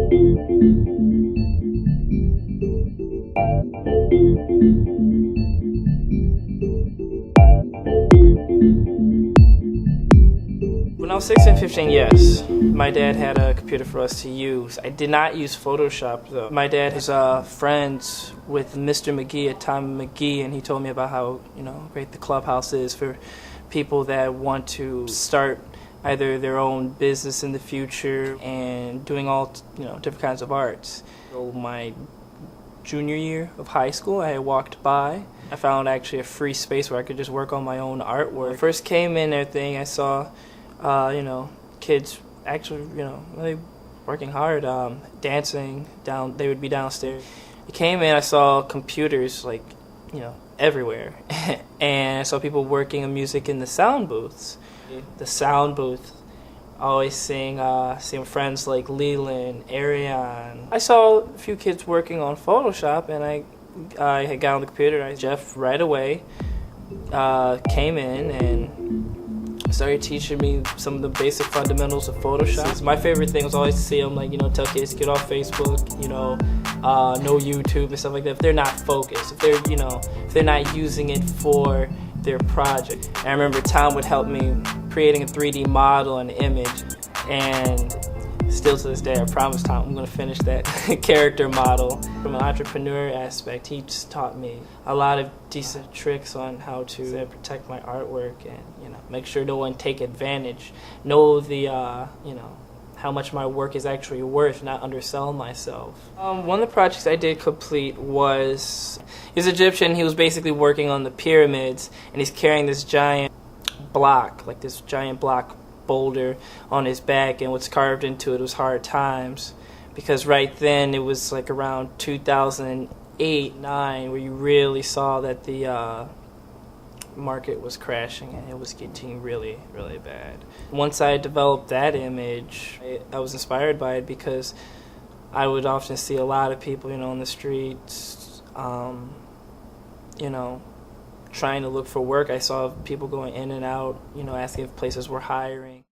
When I was 16, 15, yes. My dad had a computer for us to use. I did not use Photoshop, though. My dad is friends with Mr. McGee at Tom McGee, and he told me about how, great the Clubhouse is for people that want to start either their own business in the future and doing all, different kinds of arts. So my junior year of high school, I had walked by. I found actually a free space where I could just work on my own artwork. When I first came in and everything, I saw kids actually, really working hard, dancing down. They would be downstairs. I came in, I saw computers everywhere, and I saw people working on music in the sound booths. The sound booth, always seeing friends like Leland, Ariane. I saw a few kids working on Photoshop, and I had got on the computer. Jeff right away came in and started teaching me some of the basic fundamentals of Photoshop. My favorite thing was always to see him tell kids to get off Facebook, no YouTube and stuff like that. If they're not focused, if they're not using it for their project. And I remember Tom would help me creating a 3D model and image, and still to this day, I promise Tom I'm going to finish that character model. From an entrepreneur aspect, he just taught me a lot of decent tricks on how to protect my artwork and make sure no one take advantage. Know the how much my work is actually worth, not undersell myself. One of the projects I did complete was, he's Egyptian. He was basically working on the pyramids, and he's carrying this giant block, boulder on his back, and what's carved into it was hard times, because right then it was around 2008-9 where you really saw that the market was crashing and it was getting really, really bad. Once I developed that image, I was inspired by it because I would often see a lot of people, on the streets, trying to look for work. I saw people going in and out, asking if places were hiring.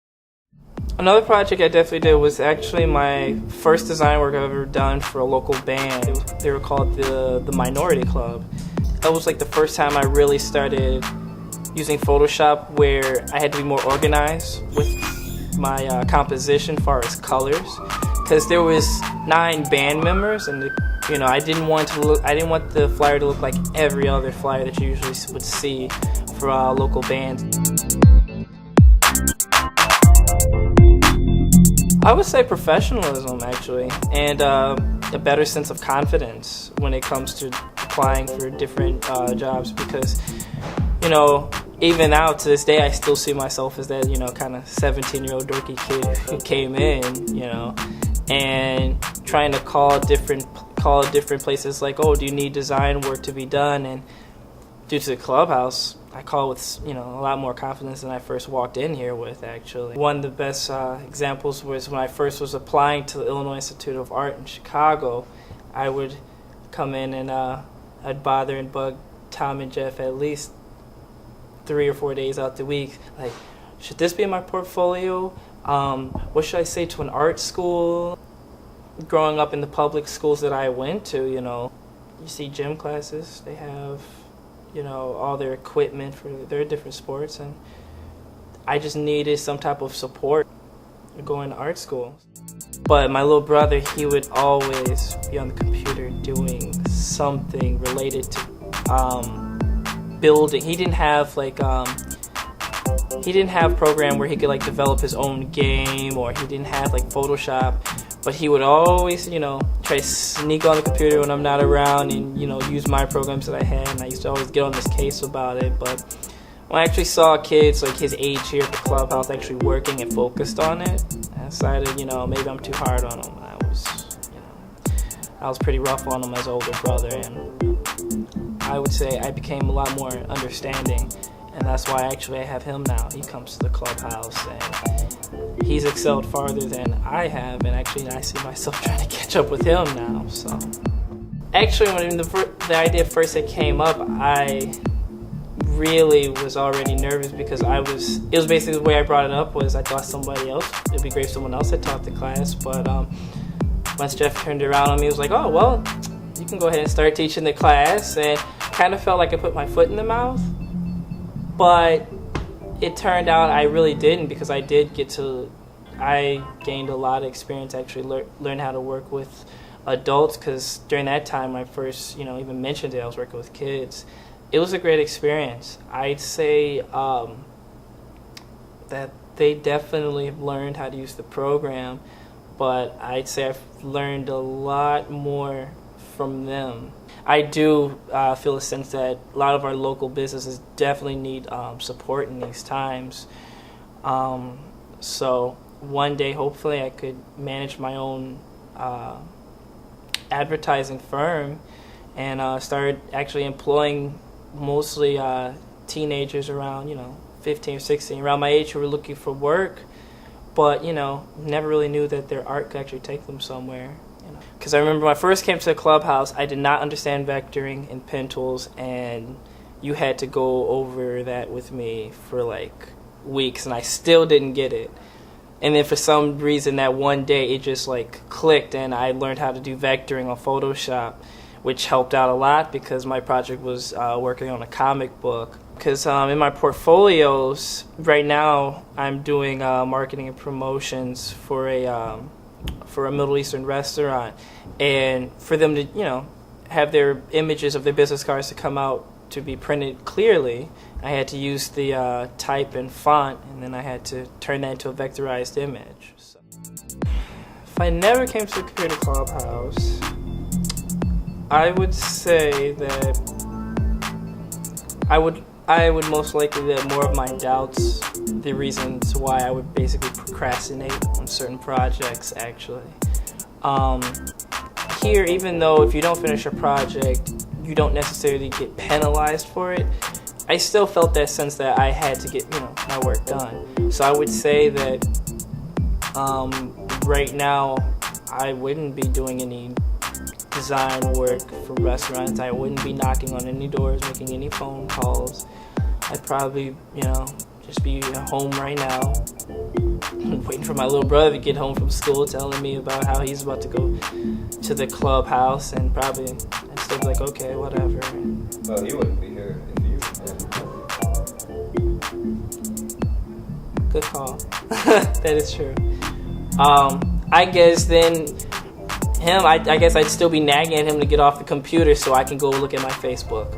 Another project I definitely did was actually my first design work I've ever done for a local band. They were called the Minority Club. That was the first time I really started using Photoshop, where I had to be more organized with my composition as far as colors, because there was 9 band members, and I didn't want the flyer to look like every other flyer that you usually would see for local bands. I would say professionalism, actually, and a better sense of confidence when it comes to applying for different jobs, because, even now to this day, I still see myself as that, kind of 17-year-old dorky kid who came in, and trying to call different places oh, do you need design work to be done? And due to the Clubhouse, I call with a lot more confidence than I first walked in here with, actually. One of the best examples was when I first was applying to the Illinois Institute of Art in Chicago. I would come in and I'd bother and bug Tom and Jeff at least 3 or 4 days out the week, should this be in my portfolio? What should I say to an art school? Growing up in the public schools that I went to, you see gym classes, they have all their equipment for their different sports, and I just needed some type of support going to art school. But my little brother, he would always be on the computer doing something related to building. He didn't have a program where he could develop his own game, or he didn't have Photoshop. But he would always, try to sneak on the computer when I'm not around and, use my programs that I had. And I used to always get on this case about it. But when I actually saw kids his age here at the Clubhouse actually working and focused on it, I decided, maybe I'm too hard on them. I was pretty rough on him as an older brother. And I would say I became a lot more understanding. And that's why actually I have him now. He comes to the Clubhouse and he's excelled farther than I have, and actually I see myself trying to catch up with him now. So actually when the idea first that came up, I really was already nervous, because it was basically the way I brought it up was I thought it'd be great if someone else had taught the class, but once Jeff turned around on me, he was like, oh, well, you can go ahead and start teaching the class. And kind of felt like I put my foot in the mouth. But it turned out I really didn't, because I gained a lot of experience actually learn how to work with adults, because during that time I first, even mentioned it, I was working with kids. It was a great experience. I'd say that they definitely have learned how to use the program, but I'd say I've learned a lot more from them. I do feel a sense that a lot of our local businesses definitely need support in these times. So one day, hopefully, I could manage my own advertising firm and start actually employing mostly teenagers around, 15 or 16, around my age, who were looking for work, but, never really knew that their art could actually take them somewhere. Because I remember when I first came to the Clubhouse, I did not understand vectoring and pen tools, and you had to go over that with me for like weeks, and I still didn't get it. And then for some reason that one day it just like clicked, and I learned how to do vectoring on Photoshop, which helped out a lot because my project was working on a comic book. Because in my portfolios right now, I'm doing marketing and promotions for a Middle Eastern restaurant, and for them to have their images of their business cards to come out to be printed clearly, I had to use the type and font, and then I had to turn that into a vectorized image. So, if I never came to the Computer Clubhouse, I would say that I would most likely that more of my doubts, the reasons why I would basically procrastinate on certain projects, actually. Here, even though if you don't finish a project, you don't necessarily get penalized for it, I still felt that sense that I had to get, my work done. So I would say that right now, I wouldn't be doing any design work for restaurants. I wouldn't be knocking on any doors, making any phone calls. I'd probably, just be at home right now, waiting for my little brother to get home from school, telling me about how he's about to go to the Clubhouse, and probably I'd still be like, okay, whatever. Well, he wouldn't be here if you were. Good call. That is true. I guess then I guess I'd still be nagging at him to get off the computer so I can go look at my Facebook.